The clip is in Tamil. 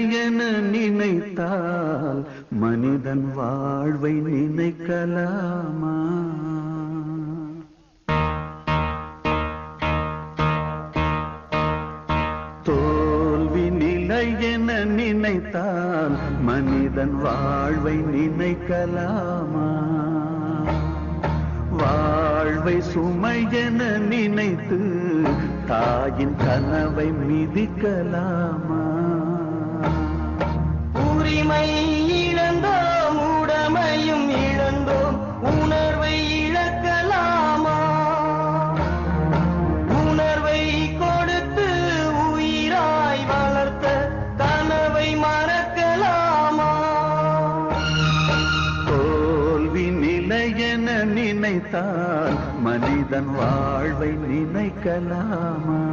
என நினைத்தால் மனிதன் வாழ்வை நினைக்கலாமா? தோல்வி நிலை என நினைத்தால் மனிதன் வாழ்வை நினைக்கலாமா? வாழ்வை சுமை என நினைத்து தாயின் கனவை மிதிக்கலாமா? உரிமை இழந்தோம், உடமையும் இழந்தோம், உணர்வை இழக்கலாமா? உணர்வை கொடுத்து உயிராய் வளர்த்த கனவை மறக்கலாமா? தோல்வி நிலை என நினைத்தால் மனிதன் வாழ்வை நினைக்கலாமா?